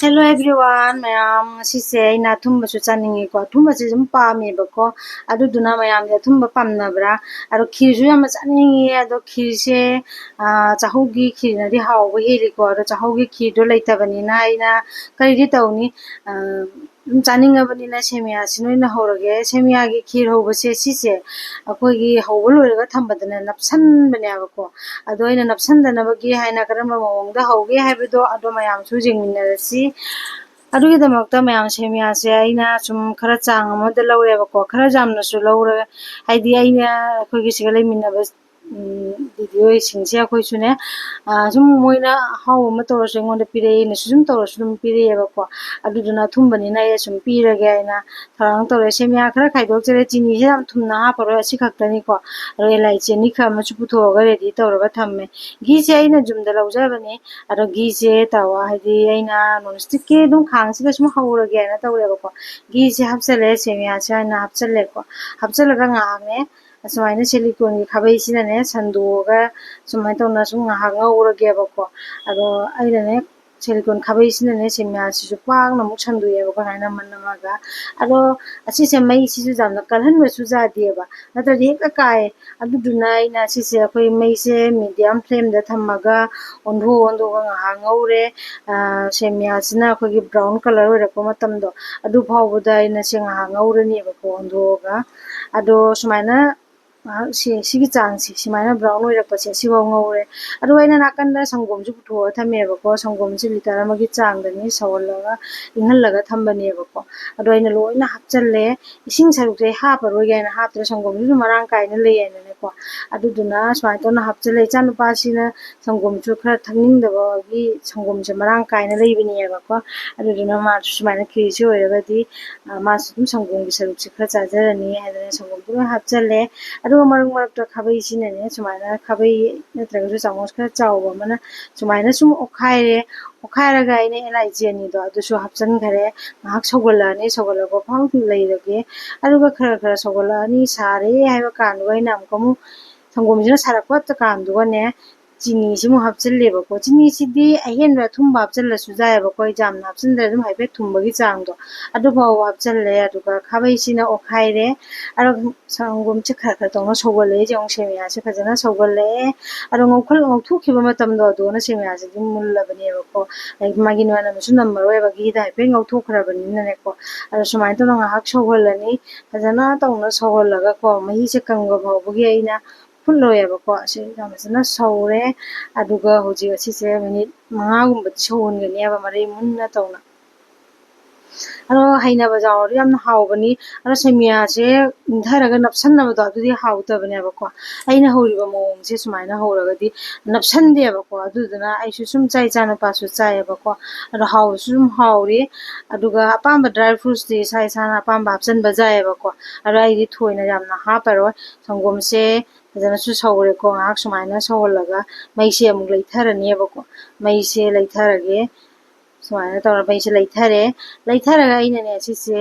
Hello everyone, mayam ngasi aina thumba su chaningi ko thumba se jum pami bako aduduna mayam ya thumba pamnabra aro khir ju yam chaningi ado khir se chahogi khir na ri haw bo heli ko aro chahogi khir do leitabani na aina kari ri tawni chaninga bani na semia sinoi na horage semia gi khir hobo se sise akoi gi hawbo loiraga thambadana napsan bani abako ado aina napsan dana bagi haina karamba mawongda hawge haibado ado mayam su jingminarasi ꯑꯗꯨꯒꯤꯗꯃꯛꯇ ꯃꯌꯥꯝ ꯁꯦꯃꯤꯌꯥꯁꯦ ꯑꯩꯅ ꯁꯨꯝ ꯈꯔ ꯆꯥꯡ ꯑꯃꯗ ꯂꯧꯔꯦꯕꯀꯣ ꯈꯔ ꯌꯥꯝꯅꯁꯨ ꯂꯧꯔꯦ ꯍꯥꯏꯗꯤ ꯑꯩꯅ ꯑꯩꯈꯣꯏꯒꯤ ꯁꯤꯒ ꯂꯩꯃꯤꯟꯅꯕ ꯗꯤꯗꯤꯑꯣꯏꯁꯤꯡꯁꯦ ꯑꯩꯈꯣꯏꯁꯨꯅꯦ ꯁꯨꯝ ꯃꯣꯏꯅ ꯑꯍꯥꯎꯕ ꯑꯃ ꯇꯧꯔꯁꯨ ꯑꯩꯉꯣꯟꯗ ꯄꯤꯔꯛꯏ ꯑꯩꯅꯁꯨ ꯁꯨꯝ ꯇꯧꯔꯁꯨ ꯑꯗꯨꯝ ꯄꯤꯔꯛꯑꯦꯕꯀꯣ ꯑꯗꯨꯗꯨꯅ ꯑꯊꯨꯝꯕꯅꯤꯅ ꯑꯩ ꯁꯨꯝ ꯄꯤꯔꯒꯦ ꯑꯩꯅ ꯊꯧꯔꯥꯡ ꯇꯧꯔꯦ ꯁꯦꯃꯤꯌꯥ ꯈꯔ ꯈꯥꯏꯗꯣꯛꯆꯔꯦ ꯆꯤꯅꯤꯁꯦ ꯌꯥꯝ ꯊꯨꯝꯅ ꯍꯥꯞꯄꯔꯣꯏ ꯑꯁꯤ ꯈꯛꯇꯅꯤꯀꯣ ꯑꯗꯣ ꯑꯦꯂꯥꯏꯆꯤ ꯑꯅꯤ ꯈꯔ ꯑꯃꯁꯨ ꯄꯨꯊꯣꯛꯑꯒ ꯔꯦꯗꯤ ꯇꯧꯔꯒ ꯊꯝꯃꯦ ꯘꯤꯁꯦ ꯑꯩꯅ ꯌꯨꯝꯗ ꯂꯧꯖꯕꯅꯤ ꯑꯗꯣ ꯘꯤꯁꯦ ꯇꯧꯋ ꯍꯥꯏꯗꯤ ꯑꯩꯅ ꯅꯣꯟ ꯁ꯭ꯇꯤꯛꯀꯤ ꯑꯗꯨꯝ ꯈꯥꯡꯁꯤꯗ ꯁꯨꯝ ꯍꯧꯔꯒꯦꯅ ꯇꯧꯔꯦꯕꯀꯣ ꯘꯤꯁꯦ ꯍꯥꯞꯆꯜꯂꯦ ꯁꯦꯃꯤꯌꯥꯁꯦ ꯑꯩꯅ ꯍꯥꯞꯆꯜꯂꯦꯀꯣ ꯍꯥꯞꯆꯜꯂꯒ ꯉꯥꯏꯍꯥꯛꯅꯦ ꯑꯁꯨꯃꯥꯏꯅ ꯁꯤꯂꯤꯀꯣꯟꯒꯤ ꯈꯥꯕꯩꯁꯤꯅꯅꯦ ꯁꯟꯗꯣꯛꯑꯒ ꯁꯨꯃꯥꯏꯅ ꯇꯧꯅ ꯁꯨꯝ ꯉꯥꯏꯍꯥꯛ ꯉꯧꯔꯒꯦꯕꯀꯣ ꯑꯗꯣ ꯑꯩꯅꯅꯦ ꯁꯤꯂꯤꯀꯣꯟ ꯈꯥꯕꯩꯁꯤꯅꯅꯦ ꯁꯦꯃꯤꯌꯥꯁꯤꯁꯨ ꯄꯥꯛꯅ ꯑꯃꯨꯛ ꯁꯟꯗꯣꯛꯑꯦꯕꯀꯣ ꯁꯨꯃꯥꯏꯅ ꯅꯝꯃꯒ ꯑꯗꯣ ꯑꯁꯤꯁꯦ ꯃꯩꯁꯤꯁꯨ ꯌꯥꯝꯅ ꯀꯜꯍꯟꯕꯁꯨ ꯌꯥꯗꯦꯕ ꯅꯠꯇ꯭ꯔꯗꯤ ꯍꯦꯛꯇ ꯀꯥꯏ ꯑꯗꯨꯗꯨꯅ ꯑꯩꯅ ꯁꯤꯁꯦ ꯑꯩꯈꯣꯏ ꯃꯩꯁꯦ ꯃꯤꯗꯤꯌꯝ ꯐ꯭ꯂꯦꯝꯗ ꯊꯝꯃꯒ ꯑꯣꯟꯊꯣꯛꯑꯒ ꯉꯥꯏꯍꯥꯛ ꯉꯧꯔꯦ ꯁꯦꯃꯤꯌꯥꯁꯤꯅ ꯑꯩꯈꯣꯏꯒꯤ ꯕ꯭ꯔꯥꯎꯟ ꯀꯂꯔ ꯑꯣꯏꯔꯛꯄ ꯃꯇꯝꯗꯣ ꯑꯗꯨ ꯐꯥꯎꯕꯗ ꯑꯩꯅ ꯁꯤ ꯉꯥꯏꯍꯥꯛ ꯉꯧꯔꯅꯦꯕꯀꯣ ꯑꯣꯟꯊꯣꯛꯑꯒ ꯑꯗꯣ ꯁꯨꯃꯥꯏꯅ ꯁꯤꯒꯤ ꯆꯥꯡꯁꯤ ꯁꯨꯃꯥꯏꯅ ꯕ꯭ꯔꯥꯎꯟ ꯑꯣꯏꯔꯛꯄꯁꯦ ꯁꯤꯐꯥꯎ ꯉꯧꯔꯦ ꯑꯗꯨꯒ ꯑꯩꯅ ꯅꯥꯀꯟꯗ ꯁꯪꯒꯣꯝꯁꯨ ꯄꯨꯊꯣꯛꯑꯒ ꯊꯝꯃꯦꯕꯀꯣ ꯁꯪꯒꯣꯝꯁꯦ ꯂꯤꯇꯔ ꯑꯃꯒꯤ ꯆꯥꯡꯗꯅꯤ ꯁꯧꯍꯜꯂꯒ ꯏꯪꯍꯜꯂꯒ ꯊꯝꯕꯅꯦꯕꯀꯣ ꯑꯗꯣ ꯑꯩꯅ ꯂꯣꯏꯅ ꯍꯥꯞꯆꯜꯂꯦ ꯏꯁꯤꯡ ꯁꯔꯨꯛꯁꯦ ꯍꯥꯞꯄꯔꯣꯏꯒꯦ ꯍꯥꯏꯅ ꯍꯥꯞꯇ꯭ꯔꯦ ꯁꯪꯒꯣꯝꯁꯤꯁꯨ ꯃꯔꯥꯡ ꯀꯥꯏꯅ ꯂꯩꯌꯦꯅꯅꯦꯀꯣ ꯑꯗꯨꯗꯨꯅ ꯁꯨꯃꯥꯏꯅ ꯇꯧꯅ ꯍꯥꯞꯆꯜꯂꯦ ꯏꯆꯥꯅꯨꯄꯥꯁꯤꯅ ꯁꯪꯒꯣꯝꯁꯨ ꯈꯔ ꯊꯛꯅꯤꯡꯗꯕꯒꯤ ꯁꯪꯒꯣꯝꯁꯦ ꯃꯔꯥꯡ ꯀꯥꯏꯅ ꯂꯩꯕꯅꯦꯕꯀꯣ ꯑꯗꯨꯗꯨꯅ ꯃꯥꯁꯨ ꯁꯨꯃꯥꯏꯅ ꯈꯤꯔꯁꯤ ꯑꯣꯏꯔꯒꯗꯤ ꯃꯥꯁꯨ ꯑꯗꯨꯝ ꯁꯪꯒꯣꯝꯒꯤ ꯁꯔꯨꯛꯁꯦ ꯈꯔ ꯆꯥꯖꯔꯅꯤ ꯍꯥꯏꯗꯅ ꯁꯪꯒꯣꯝꯁꯨ ꯂꯣꯏ ꯍꯥꯞꯆꯜꯂꯦ ꯑꯗꯨꯒ ꯃꯔꯛ ꯃꯔꯛꯇ ꯈꯥꯕꯩꯁꯤꯅꯅꯦ ꯁꯨꯃꯥꯏꯅ ꯈꯥꯕꯩ ꯅꯠꯇ꯭ꯔꯒꯁꯨ ꯆꯥꯃꯁ ꯈꯔ ꯆꯥꯎꯕ ꯑꯃꯅ ꯁꯨꯃꯥꯏꯅ ꯁꯨꯝ ꯑꯣꯠꯈꯥꯏꯔꯦ ꯑꯣꯠꯈꯥꯏꯔꯒ ꯑꯩꯅ ꯑꯦꯂꯥꯏꯆꯤ ꯑꯅꯤꯗꯣ ꯑꯗꯨꯁꯨ ꯍꯥꯞꯆꯤꯟꯈꯔꯦ ꯉꯥꯏꯍꯥꯛ ꯁꯧꯒꯠꯂꯛꯑꯅꯤ ꯁꯧꯒꯠꯂꯛꯄ ꯐꯥꯎ ꯂꯩꯔꯒꯦ ꯑꯗꯨꯒ ꯈꯔ ꯈꯔ ꯁꯧꯒꯠꯂꯛꯑꯅꯤ ꯁꯥꯔꯦ ꯍꯥꯏꯕ ꯀꯥꯟꯗꯨꯒ ꯑꯩꯅ ꯑꯃꯨꯛ ꯁꯪꯒꯣꯝꯁꯤꯅ ꯁꯥꯔꯛꯄ ꯀꯥꯟꯗꯨꯒꯅꯦ ꯆꯤꯅꯤꯁꯤꯃꯨꯛ ꯍꯥꯞꯆꯤꯜꯂꯦꯕꯀꯣ ꯆꯤꯅꯤꯁꯤꯗꯤ ꯑꯍꯦꯟꯕ ꯑꯊꯨꯝꯕ ꯍꯥꯞꯆꯤꯜꯂꯁꯨ ꯌꯥꯏꯑꯕꯀꯣ ꯌꯥꯝꯅ ꯍꯥꯞꯆꯤꯟꯗ꯭ꯔꯦ ꯑꯗꯨꯝ ꯍꯥꯏꯐꯦꯠ ꯊꯨꯝꯕꯒꯤ ꯆꯥꯡꯗꯣ ꯑꯗꯨꯐꯥꯎꯕ ꯍꯥꯞꯆꯜꯂꯦ ꯑꯗꯨꯒ ꯈꯥꯕꯩꯁꯤꯅ ꯑꯣꯠꯈꯥꯏꯔꯦ ꯑꯗꯨꯒ ꯁꯪꯒꯣꯝꯁꯦ ꯈꯔ ꯈꯔ ꯇꯧꯅ ꯁꯧꯒꯠꯂꯛꯑꯦ ꯌꯦꯡꯉꯨ ꯁꯦꯃꯤꯌꯥꯁꯦ ꯐꯖꯅ ꯁꯧꯒꯠꯂꯛꯑꯦ ꯑꯗꯣ ꯉꯧꯊꯣꯛꯈꯤꯕ ꯃꯇꯝꯗꯣ ꯑꯗꯨꯅ ꯁꯦꯃꯤꯌꯥꯁꯦ ꯑꯗꯨꯝ ꯃꯨꯜꯂꯕꯅꯦꯕꯀꯣ ꯃꯥꯒꯤ ꯃꯅꯝꯁꯨ ꯅꯝꯃꯔꯣꯏꯕ ꯘꯤꯗ ꯍꯥꯏꯐꯦꯠ ꯉꯧꯊꯣꯛꯈ꯭ꯔꯕꯅꯤꯅꯅꯦꯀꯣ ꯑꯗꯣ ꯁꯨꯃꯥꯏꯅ ꯇꯧꯅ ꯉꯥꯏꯍꯥꯛ ꯁꯧꯍꯜꯂꯅꯤ ꯐꯖꯅ ꯇꯧꯅ ꯁꯧꯍꯜꯂꯒꯀꯣ ꯃꯍꯤꯁꯦ ꯀꯪꯕ ꯐꯥꯎꯕꯒꯤ ꯑꯩꯅ ꯐꯨꯠꯂꯣꯏꯑꯕꯀꯣ ꯑꯁꯤ ꯌꯥꯝ ꯐꯖꯅ ꯁꯧꯔꯦ ꯑꯗꯨꯒ ꯍꯧꯖꯤꯛ ꯑꯁꯤꯁꯦ ꯃꯤꯅꯤꯠ 5ꯒꯨꯝꯕꯗꯤ ꯁꯧꯍꯟꯒꯅꯦꯕ ꯃꯔꯩ ꯃꯨꯟꯅ ꯇꯧꯅ ꯑꯗꯣ ꯍꯩꯅꯕ ꯌꯥꯎꯔꯗꯤ ꯌꯥꯝꯅ ꯍꯥꯎꯕꯅꯤ ꯑꯗꯣ ꯁꯦꯃꯤꯌꯥꯁꯦ ꯏꯪꯊꯔꯒ ꯅꯞꯁꯟꯅꯕꯗꯣ ꯑꯗꯨꯗꯤ ꯍꯥꯎꯇꯕꯅꯦꯕꯀꯣ ꯑꯩꯅ ꯍꯧꯔꯤꯕ ꯃꯑꯣꯡꯁꯦ ꯁꯨꯃꯥꯏꯅ ꯍꯧꯔꯒꯗꯤ ꯅꯞꯁꯟꯗꯦꯕꯀꯣ ꯑꯗꯨꯗꯨꯅ ꯑꯩꯁꯨ ꯁꯨꯝ ꯆꯥꯏ ꯏꯆꯥꯅꯨꯄꯥꯁꯨ ꯆꯥꯏꯌꯦꯕꯀꯣ ꯑꯗꯣ ꯍꯥꯎꯕꯁꯨ ꯁꯨꯝ ꯍꯥꯎꯔꯤ ꯑꯗꯨꯒ ꯑꯄꯥꯝꯕ ꯗ꯭ꯔꯥꯏ ꯐ꯭ꯔꯨꯠꯁꯇꯤ ꯏꯁꯥ ꯏꯁꯥꯅ ꯑꯄꯥꯝꯕ ꯍꯥꯞꯆꯤꯟꯕ ꯌꯥꯏꯑꯕꯀꯣ ꯑꯗꯣ ꯑꯩꯗꯤ ꯊꯣꯏꯅ ꯌꯥꯝꯅ ꯍꯥꯞꯄꯔꯣꯏ ꯁꯪꯒꯣꯝꯁꯦ ꯐꯖꯅꯁꯨ ꯁꯧꯔꯦꯀꯣ ꯉꯥꯏꯍꯥꯛ ꯁꯨꯃꯥꯏꯅ ꯁꯧꯍꯜꯂꯒ ꯃꯩꯁꯦ ꯑꯃꯨꯛ ꯂꯩꯊꯔꯅꯦꯕꯀꯣ ꯃꯩꯁꯦ ꯂꯩꯊꯔꯒꯦ ꯁꯨꯃꯥꯏꯅ ꯇꯧꯔ ꯃꯩꯁꯦ ꯂꯩꯊꯔꯒ ꯑꯩꯅꯅꯦ ꯁꯤꯁꯦ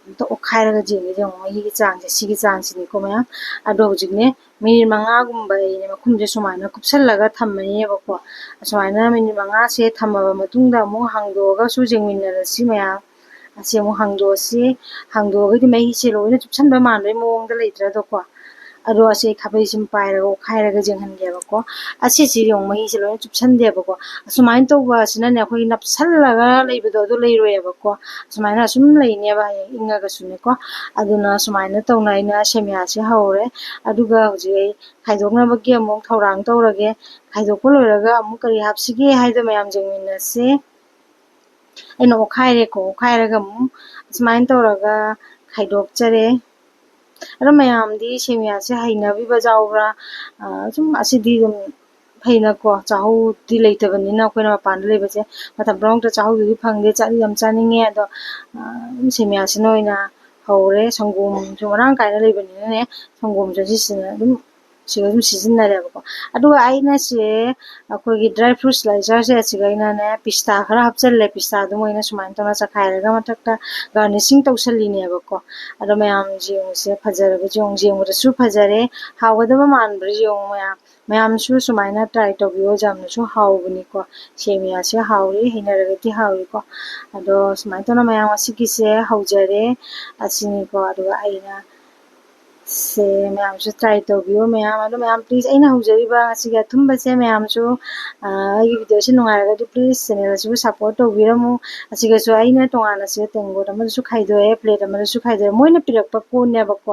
ꯑꯝꯇ ꯑꯣꯠꯈꯥꯏꯔꯒ ꯌꯦꯡꯉꯣ ꯃꯍꯤꯒꯤ ꯆꯥꯡꯁꯦ ꯁꯤꯒꯤ ꯆꯥꯡꯁꯤꯅꯤꯀꯣ ꯃꯌꯥꯝ ꯑꯗꯣ ꯍꯧꯖꯤꯛꯅꯦ ꯃꯤꯅꯤꯠ 5ꯒꯨꯝꯕ ꯑꯩꯅꯦ ꯃꯈꯨꯝꯁꯦ ꯁꯨꯃꯥꯏꯅ ꯀꯨꯞꯁꯜꯂꯒ ꯊꯝꯃꯅꯦꯕꯀꯣ ꯑꯁꯨꯃꯥꯏꯅ ꯃꯤꯅꯤꯠ 5ꯁꯦ ꯊꯝꯃꯕ ꯃꯇꯨꯡꯗ ꯑꯃꯨꯛ ꯍꯥꯡꯗꯣꯛꯑꯒꯁꯨ ꯌꯦꯡꯃꯤꯟꯅꯔꯁꯤ ꯃꯌꯥꯝ ꯑꯁꯤ ꯑꯃꯨꯛ ꯍꯥꯡꯗꯣꯛꯑꯁꯤ ꯍꯥꯡꯗꯣꯛꯑꯒꯗꯤ ꯃꯍꯤꯁꯦ ꯂꯣꯏꯅ ꯆꯨꯞꯁꯟꯕ ꯃꯥꯟꯕꯒꯤ ꯃꯑꯣꯡꯗ ꯂꯩꯇ꯭ꯔꯗꯣꯀꯣ ꯑꯗꯣ ꯑꯁꯤ ꯈꯥꯕꯩꯁꯤꯃ ꯄꯥꯏꯔꯒ ꯑꯣꯠꯈꯥꯏꯔꯒ ꯌꯦꯡꯍꯟꯒꯦꯕꯀꯣ ꯑꯁꯤꯁꯤ ꯌꯦꯡꯉꯨ ꯃꯍꯤꯁꯦ ꯂꯣꯏꯅ ꯆꯨꯞꯁꯟꯗꯦꯕꯀꯣ ꯑꯁꯨꯃꯥꯏꯅ ꯇꯧꯕ ꯑꯁꯤꯅꯅꯦ ꯑꯩꯈꯣꯏꯒꯤ ꯅꯞꯁꯜꯂꯒ ꯂꯩꯕꯗꯣ ꯑꯗꯨ ꯂꯩꯔꯣꯏꯑꯕꯀꯣ ꯁꯨꯃꯥꯏꯅ ꯑꯁꯨꯝ ꯂꯩꯅꯦꯕ ꯍꯌꯦꯡ ꯏꯪꯉꯒꯁꯨꯅꯦꯀꯣ ꯑꯗꯨꯅ ꯁꯨꯃꯥꯏꯅ ꯇꯧꯅ ꯑꯩꯅ ꯁꯦꯃꯤꯌꯥꯁꯦ ꯍꯧꯔꯦ ꯑꯗꯨꯒ ꯍꯧꯖꯤꯛ ꯑꯩ ꯈꯥꯏꯗꯣꯛꯅꯕꯒꯤ ꯑꯃꯨꯛ ꯊꯧꯔꯥꯡ ꯇꯧꯔꯒꯦ ꯈꯥꯏꯗꯣꯛꯄ ꯂꯣꯏꯔꯒ ꯑꯃꯨꯛ ꯀꯔꯤ ꯍꯥꯞꯁꯤꯒꯦ ꯍꯥꯏꯗꯣ ꯃꯌꯥꯝ ꯌꯦꯡꯃꯤꯟꯅꯁꯤ ꯑꯩꯅ ꯑꯣꯠꯈꯥꯏꯔꯦꯀꯣ ꯑꯣꯠꯈꯥꯏꯔꯒ ꯑꯃꯨꯛ ꯁꯨꯃꯥꯏꯅ ꯇꯧꯔꯒ ꯈꯥꯏꯗꯣꯛꯆꯔꯦ ꯑꯗꯣ ꯃꯌꯥꯝꯗꯤ ꯁꯦꯃꯤꯌꯥꯁꯦ ꯍꯩꯅꯕꯤꯕ ꯌꯥꯎꯕ꯭ꯔꯥ ꯁꯨꯝ ꯑꯁꯤꯗꯤ ꯑꯗꯨꯝ ꯐꯩꯅꯀꯣ ꯆꯥꯍꯧꯗꯤ ꯂꯩꯇꯕꯅꯤꯅ ꯑꯩꯈꯣꯏꯅ ꯃꯄꯥꯟꯗ ꯂꯩꯕꯁꯦ ꯃꯇꯝ ꯄꯨꯝꯅꯃꯛꯇ ꯆꯥꯍꯧꯗꯗꯤ ꯐꯪꯗꯦ ꯆꯥꯗꯤ ꯌꯥꯝ ꯆꯥꯅꯤꯡꯉꯦ ꯑꯗꯣ ꯁꯦꯃꯤꯌꯥꯁꯤꯅ ꯑꯣꯏꯅ ꯍꯧꯔꯦ ꯁꯪꯒꯣꯝꯁꯨ ꯃꯔꯥꯡ ꯀꯥꯏꯅ ꯂꯩꯕꯅꯤꯅꯅꯦ ꯁꯪꯒꯣꯝꯁꯨ ꯁꯤꯁꯤꯅ ꯑꯗꯨꯝ siga dum sizinnarebako aduga aina se akogi dry fruit slicer se asiga aina ne pista khara hapchalle pista du moina sumain tona chakhairaga mathakta garnishing tawsallinebako ado mayam jiyong se phajaraga jiyong jiyongda su phajare hawadaba manbra jiyong mayam su sumaina try tawbiyo jamna su hawbani ko semia se hawri hinaragati hawri ko ado sumain tona mayam asigi se hawjare asini ko aduga aina se mayamsu try tawbiyo mayam ado mayam please aina hawjariba asigi athumba se mayamsu ai video se nungairagadi please channel asibu support tawbiramu asiga su aina tongana se tengot amadu khaidoe plate amadu khaidoe moina pirakpa ponebako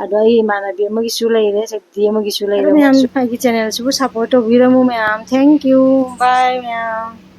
ado ai imanabi amagi su leire sakdi amagi su leire mayam ai channel asibu support tawbiramu mayam thank you bye mayam